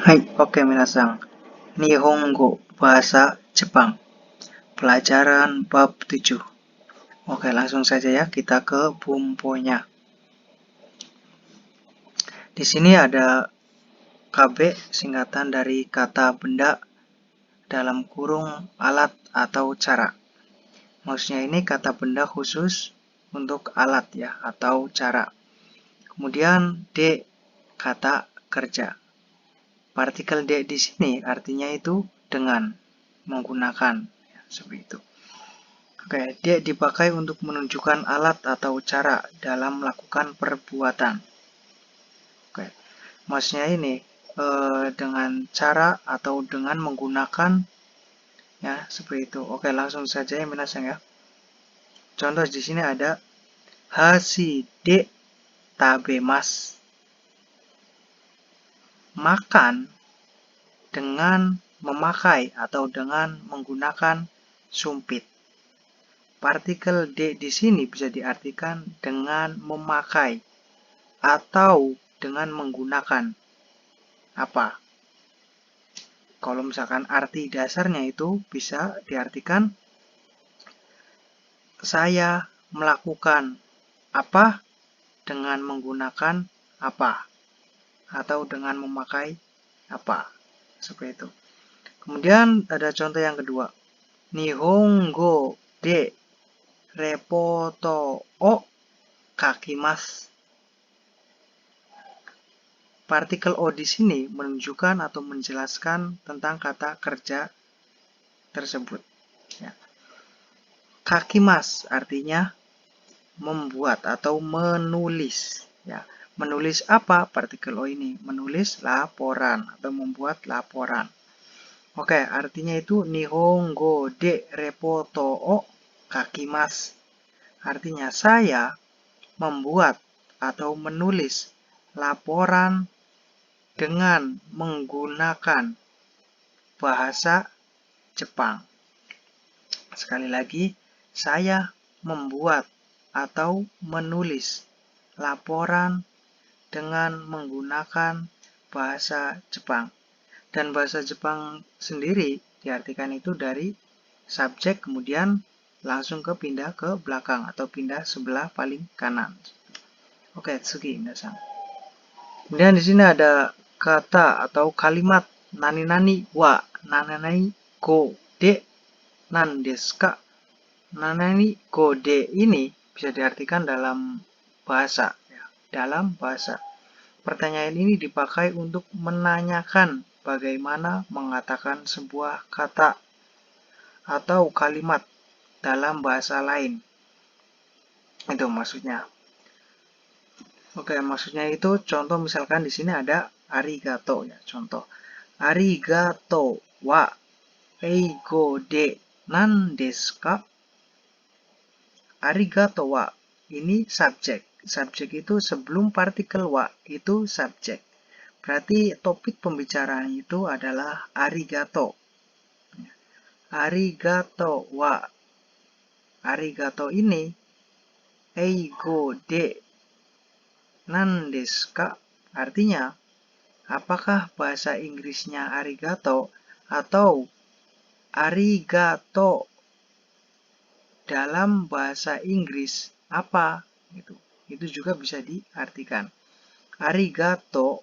Hai, oke minasan. Nihongo, bahasa Jepang. Pelajaran bab 7. Oke, langsung saja ya kita ke bumponya. Di sini ada KB, singkatan dari kata benda dalam kurung alat atau cara. Maksudnya ini kata benda khusus untuk alat ya atau cara. Kemudian D, kata kerja. Partikel D di sini artinya itu dengan, menggunakan, ya, seperti itu. Oke, D dipakai untuk menunjukkan alat atau cara dalam melakukan perbuatan. Oke, maksudnya ini dengan cara atau dengan menggunakan, ya seperti itu. Oke, langsung saja ya minasan ya. Contoh di sini ada hasi de tabemasu. Makan dengan memakai atau dengan menggunakan sumpit. Partikel D di sini bisa diartikan dengan memakai atau dengan menggunakan apa? Kalau misalkan arti dasarnya itu bisa diartikan saya melakukan apa dengan menggunakan apa atau dengan memakai apa. Seperti itu. Kemudian ada contoh yang kedua. Nihongo de repoto o kakimasu. Partikel O di sini menunjukkan atau menjelaskan tentang kata kerja tersebut. Ya. Kakimasu artinya membuat atau menulis. Ya. Menulis apa partikel O ini? Menulis laporan atau membuat laporan. Oke, artinya itu Nihongo de repoto o kakimasu. Artinya saya membuat atau menulis laporan dengan menggunakan bahasa Jepang. Sekali lagi, saya membuat atau menulis laporan dengan menggunakan bahasa Jepang. Dan bahasa Jepang sendiri diartikan itu dari subjek kemudian langsung pindah ke belakang atau pindah sebelah paling kanan. Oke, tsugi minasan. Kemudian di sini ada kata atau kalimat nani-nani wa nani-nani go de nan desu ka. Nani-nani go de ini bisa diartikan dalam bahasa. Ya, dalam bahasa. Pertanyaan ini dipakai untuk menanyakan bagaimana mengatakan sebuah kata atau kalimat dalam bahasa lain. Itu maksudnya. Oke, maksudnya itu contoh misalkan di sini ada arigato ya, contoh. Arigato wa eigo de nan desu ka? Arigato wa ini subjek. Subjek itu sebelum partikel wa itu subjek. Berarti topik pembicaraan itu adalah arigato. Arigato wa. Arigato ini eigo de nan desu ka? Artinya, apakah bahasa Inggrisnya arigato atau arigato dalam bahasa Inggris apa? Itu juga bisa diartikan. Arigato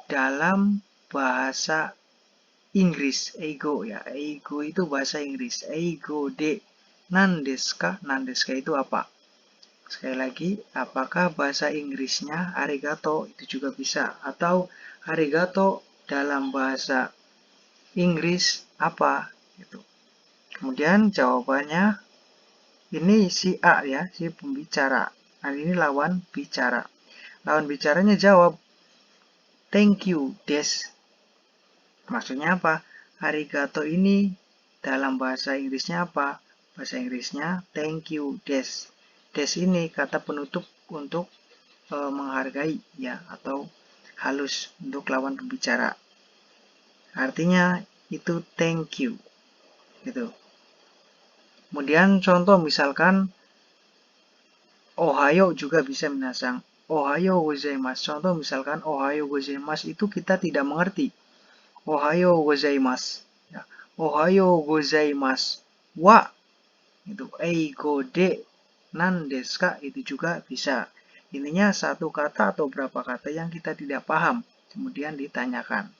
dalam bahasa Inggris, eigo ya. Eigo itu bahasa Inggris. Eigo de nan desu ka? Nan desu ka itu apa? Sekali lagi, apakah bahasa Inggrisnya arigato? Itu juga bisa. Atau arigato dalam bahasa Inggris apa? Gitu. Kemudian jawabannya, ini si A ya, si pembicara. Nah, ini lawan bicara. Lawan bicaranya jawab, thank you, des. Maksudnya apa? Arigato ini dalam bahasa Inggrisnya apa? Bahasa Inggrisnya thank you, des. Des ini kata penutup untuk menghargai ya atau halus untuk lawan pembicara. Artinya itu thank you. Gitu. Kemudian contoh misalkan Ohayo juga bisa minasan. Ohayo gozaimasu. Contoh misalkan ohayo gozaimasu itu kita tidak mengerti. Ohayo gozaimasu. Ya. Ohayo gozaimasu wa itu eigo de nan desu ka itu juga bisa. Intinya satu kata atau berapa kata yang kita tidak paham, kemudian ditanyakan.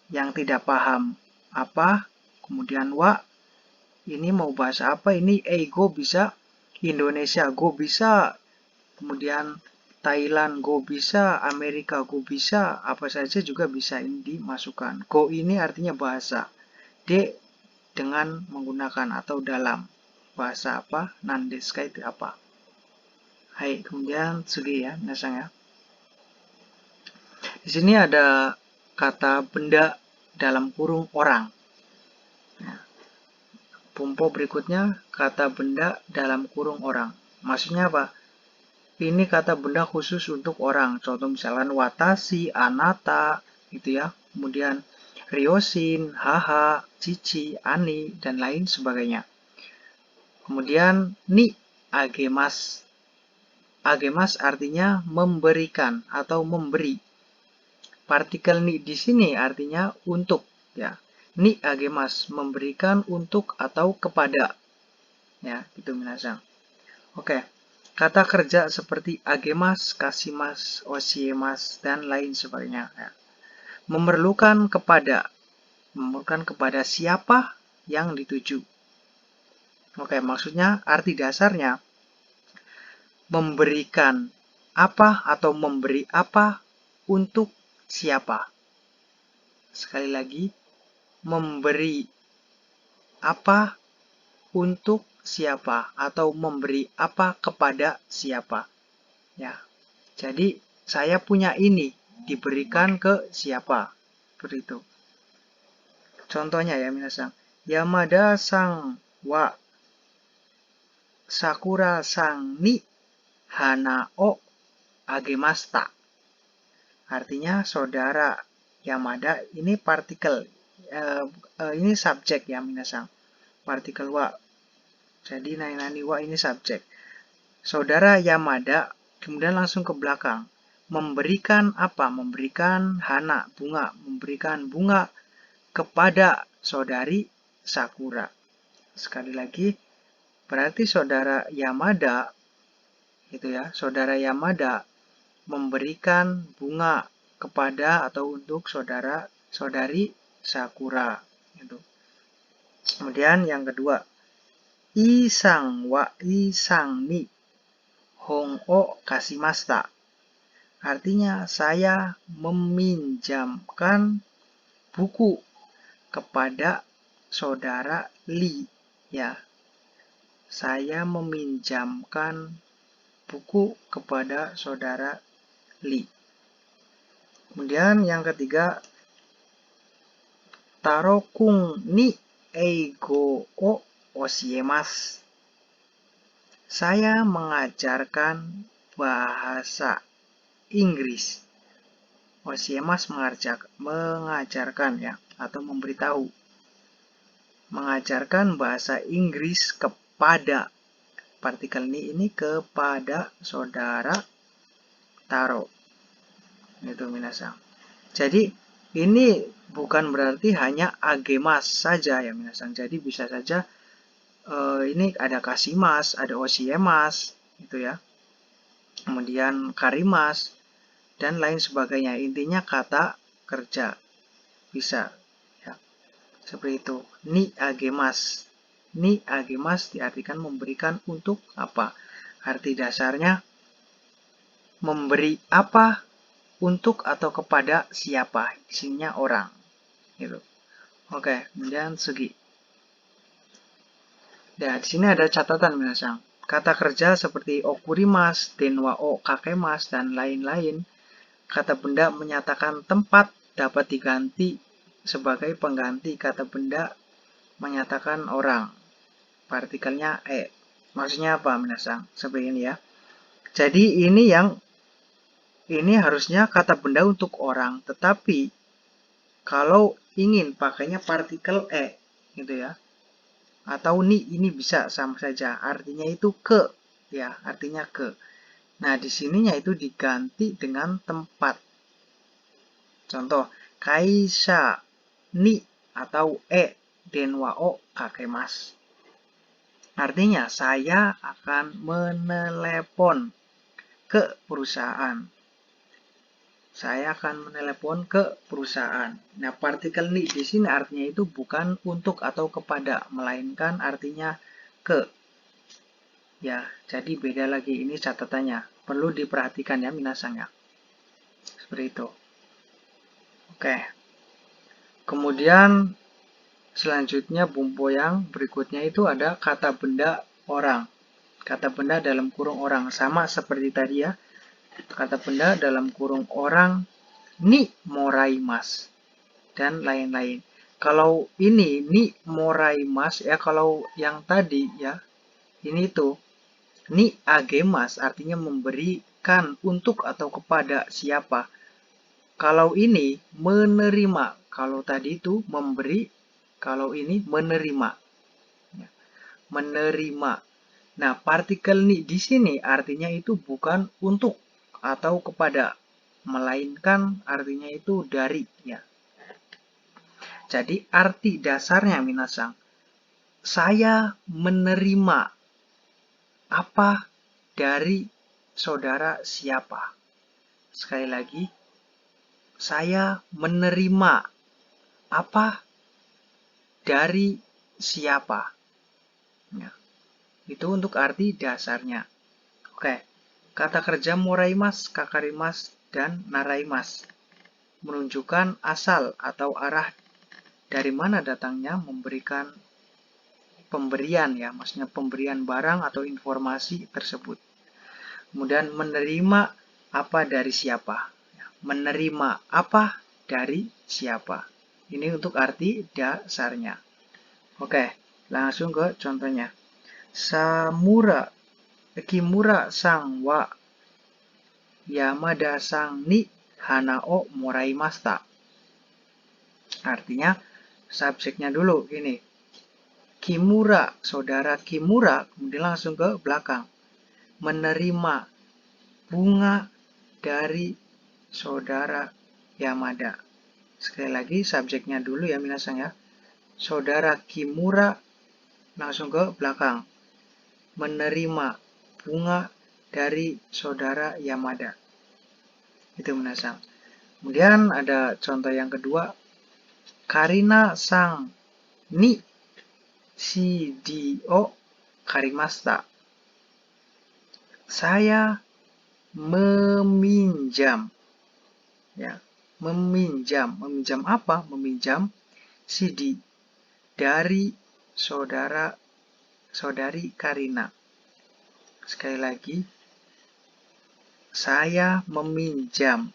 Yang tidak paham apa, kemudian wa, ini mau bahasa apa, ini eigo bisa Indonesia go bisa, kemudian Thailand go bisa, Amerika go bisa, apa saja juga bisa ini dimasukkan. Go ini artinya bahasa. D dengan menggunakan atau dalam bahasa apa, nan desu ka itu apa. Hai, kemudian sugi ya, minasang ya. Di sini ada kata benda dalam kurung orang. Nah, pumpo berikutnya kata benda dalam kurung orang. Maksudnya apa? Ini kata benda khusus untuk orang. Contoh misalkan watashi, anata, gitu ya. Kemudian ryoshin, haha, cici, ani, dan lain sebagainya. Kemudian ni agemas. Agemas artinya memberikan atau memberi. Partikel ni di sini artinya untuk, ya. Ni agemas memberikan untuk atau kepada. Ya, gitu minasang. Oke. Kata kerja seperti agemas, kasimas, osiemas, dan lain sebagainya. Ya. Memerlukan kepada siapa yang dituju. Oke, maksudnya arti dasarnya memberikan apa atau memberi apa untuk siapa. Sekali lagi, memberi apa untuk siapa atau memberi apa kepada siapa. Ya. Jadi saya punya ini diberikan ke siapa. Seperti itu. Contohnya ya minasang. Yamada sang wa Sakura sang ni hana o agemasta. Artinya saudara Yamada ini partikel. Ini subjek ya minasang. Partikel wa. Jadi nani wa ini subjek. Saudara Yamada kemudian langsung ke belakang. Memberikan apa? Memberikan hana, bunga. Memberikan bunga kepada saudari Sakura. Sekali lagi, berarti saudara Yamada, gitu ya, saudara Yamada memberikan bunga kepada atau untuk saudari Sakura. Gitu. Kemudian yang kedua, isang ni hong o kasimasta. Artinya saya meminjamkan buku kepada saudara Li, ya. Saya meminjamkan buku kepada saudara Li. Kemudian yang ketiga, tarokung ni eigo o osiemas. Saya mengajarkan bahasa Inggris. Osiemas mengajarkan ya, atau memberitahu. Mengajarkan bahasa Inggris kepada, partikel ini kepada saudara Taro. Itu minasang. Jadi ini bukan berarti hanya agemas saja ya minasang. Jadi bisa saja ini ada kasimas, ada osiemas, gitu ya. Kemudian karimas dan lain sebagainya. Intinya kata kerja bisa. Seperti itu. Ni agemas. Ni agemas diartikan memberikan untuk apa? Arti dasarnya memberi apa untuk atau kepada siapa. Isinya orang. Gitu. Oke, kemudian segi. Dan di sini ada catatan minasang. Kata kerja seperti okurimas, denwa o kakemas, dan lain-lain. Kata benda menyatakan tempat dapat diganti sebagai pengganti kata benda menyatakan orang. Partikelnya e. Maksudnya apa minasang? Seperti ini ya. Jadi ini harusnya kata benda untuk orang, tetapi kalau ingin pakainya partikel e, gitu ya. Atau ni, ini bisa sama saja. Artinya itu ke, ya, artinya ke. Nah, di sininya itu diganti dengan tempat. Contoh, kaisha ni atau denwa o kakemasu. Artinya, saya akan menelepon ke perusahaan. Saya akan menelepon ke perusahaan. Nah, partikel ni di sini artinya itu bukan untuk atau kepada, melainkan artinya ke. Ya, jadi beda lagi ini catatannya. Perlu diperhatikan ya minasang ya. Seperti itu. Oke. Kemudian selanjutnya bumpo yang berikutnya itu ada kata benda orang. Kata benda dalam kurung orang. Sama seperti tadi ya. Kata benda dalam kurung orang ni moraimasu. Dan lain-lain. Kalau ini ni moraimasu ya, kalau yang tadi ya, ini tuh ni agemas artinya memberikan untuk atau kepada siapa. Kalau ini menerima, kalau tadi itu memberi, kalau ini menerima. Menerima. Nah, partikel ni di sini artinya itu bukan untuk atau kepada, melainkan artinya itu dari ya. Jadi arti dasarnya minasang, saya menerima apa dari saudara siapa. Sekali lagi, saya menerima apa dari siapa. Ya, itu untuk arti dasarnya. Oke, kata kerja moraimas, kakarimas, dan naraimas menunjukkan asal atau arah dari mana datangnya memberikan pemberian ya, maksudnya pemberian barang atau informasi tersebut. Kemudian menerima apa dari siapa. Menerima apa dari siapa. Ini untuk arti dasarnya. Oke, langsung ke contohnya. Kimura sang wa Yamada sang ni hanao moraimashita. Artinya, subjeknya dulu ini. Kimura, saudara Kimura, kemudian langsung ke belakang. Menerima bunga dari saudara Yamada. Sekali lagi, subjeknya dulu ya minasang ya. Saudara Kimura, langsung ke belakang. Menerima bunga dari saudara Yamada. Itu minasang. Kemudian ada contoh yang kedua. Karina sang ni CD o karimashita. Saya meminjam. Ya, meminjam. Meminjam apa? Meminjam CD dari saudari Karina. Sekali lagi, saya meminjam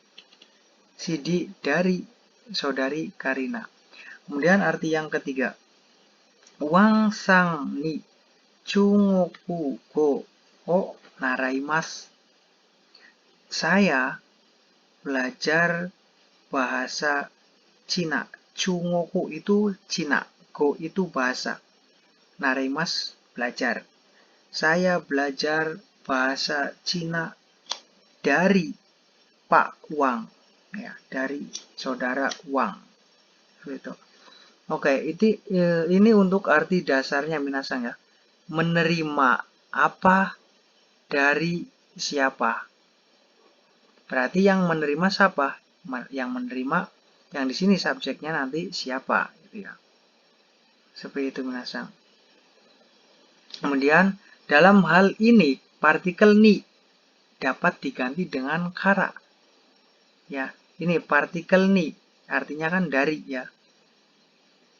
CD dari saudari Karina. Kemudian arti yang ketiga, Wang sang ni chungoku go o naraimasu. Saya belajar bahasa Cina. Chungoku itu Cina, go itu bahasa. Naraimasu belajar. Saya belajar bahasa Cina dari Pak Wang, ya, dari saudara Wang. Gitu. Oke, ini untuk arti dasarnya minasang ya. Menerima apa dari siapa. Berarti yang menerima siapa? Yang menerima, yang di sini subjeknya nanti siapa, gitu ya. Seperti itu minasang. Kemudian dalam hal ini partikel ni dapat diganti dengan kara. Ya, ini partikel ni artinya kan dari ya.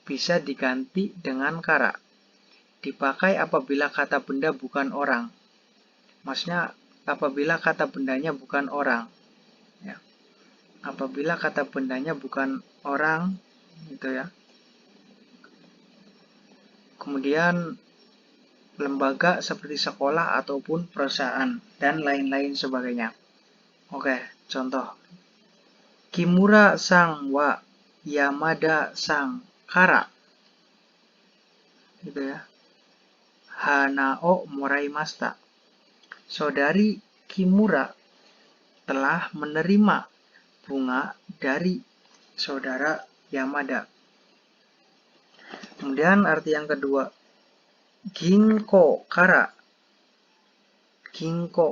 Bisa diganti dengan kara. Dipakai apabila kata benda bukan orang. Maksudnya apabila kata bendanya bukan orang. Ya. Apabila kata bendanya bukan orang, gitu ya. Kemudian lembaga seperti sekolah ataupun perusahaan dan lain-lain sebagainya. Oke, contoh. Kimura sang wa Yamada sang kara. Gitu ya. Hanao moraimashita. Saudari Kimura telah menerima bunga dari saudara Yamada. Kemudian arti yang kedua, Ginko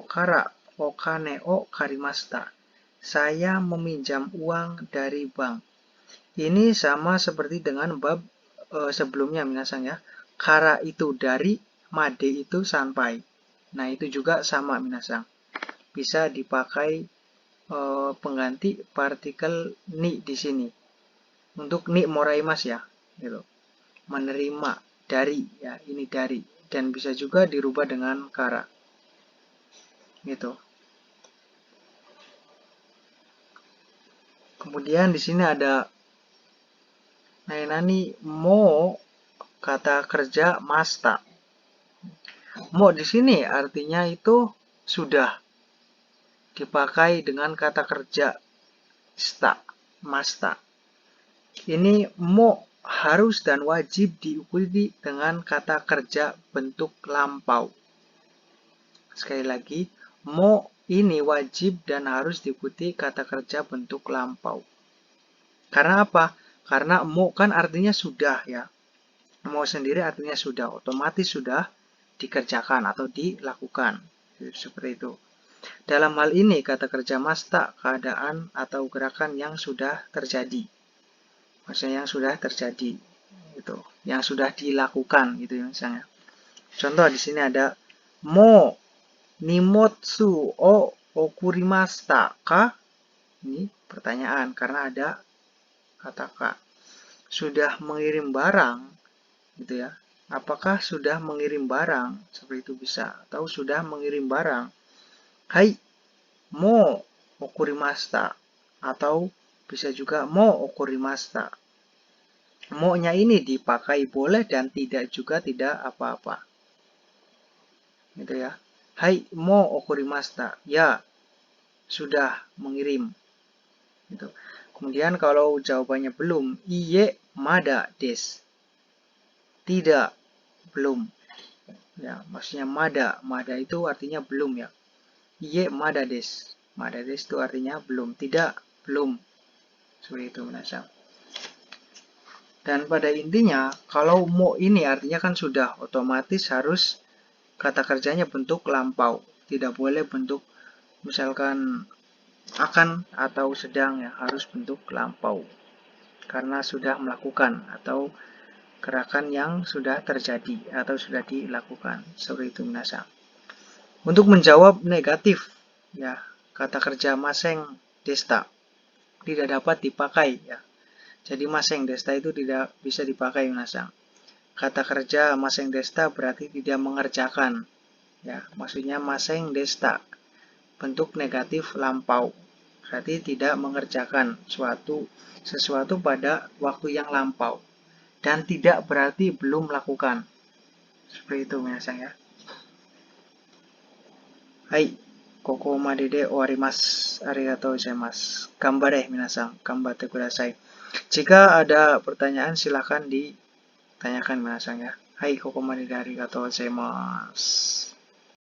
kara okane o karimashita. Saya meminjam uang dari bank. Ini sama seperti dengan bab sebelumnya minasang ya. Kara itu dari, made itu sampai. Nah, itu juga sama minasang. Bisa dipakai pengganti partikel ni di sini. Untuk ni moraimasu ya, gitu. Menerima dari ya, ini dari, dan bisa juga dirubah dengan kara. Gitu. Kemudian di sini ada nainani mo, kata kerja masta. Mo di sini artinya itu sudah dipakai dengan kata kerja sta, masta. Ini mo harus dan wajib diikuti dengan kata kerja bentuk lampau. Sekali lagi, mo ini wajib dan harus diikuti kata kerja bentuk lampau. Karena apa? Karena mo kan artinya sudah ya. Mo sendiri artinya sudah, otomatis sudah dikerjakan atau dilakukan. Seperti itu. Dalam hal ini kata kerja masta, keadaan atau gerakan yang sudah terjadi. Maksudnya yang sudah terjadi. Gitu. Yang sudah dilakukan gitu ya misalnya. Contoh di sini ada mo nimotsu o okurimashita ka? Ini pertanyaan karena ada kata ka. Sudah mengirim barang, gitu ya. Apakah sudah mengirim barang? Seperti itu bisa. Atau sudah mengirim barang. Hai, mo okurimashita. Atau bisa juga mo okurimashita. Mo-nya ini dipakai boleh dan tidak juga tidak apa-apa. Gitu ya. Hai, mo okurimashita. Ya, sudah mengirim. Gitu. Kemudian kalau jawabannya belum, iye mada desu. Tidak, belum. Ya, maksudnya mada. Mada itu artinya belum ya. Iye mada desu. Mada desu itu artinya belum. Tidak, belum. Seperti itu minasang. Dan pada intinya, kalau mo ini artinya kan sudah, otomatis harus kata kerjanya bentuk lampau. Tidak boleh bentuk misalkan akan atau sedang ya, harus bentuk lampau. Karena sudah melakukan atau gerakan yang sudah terjadi atau sudah dilakukan. Seperti itu minasang. Untuk menjawab negatif ya, kata kerja maseng desta tidak dapat dipakai ya. Jadi maseng desta itu tidak bisa dipakai minasang. Kata kerja maseng desta berarti tidak mengerjakan. Ya, maksudnya maseng desta bentuk negatif lampau. Berarti tidak mengerjakan sesuatu pada waktu yang lampau. Dan tidak berarti belum melakukan. Seperti itu minasang ya. Hai, koko made de owarimasu. Arigatou gozaimasu. Gambare minasang, gambatte kudasai. Jika ada pertanyaan silahkan ditanyakan minasang ya. Hai, koko made de arigatou gozaimasu.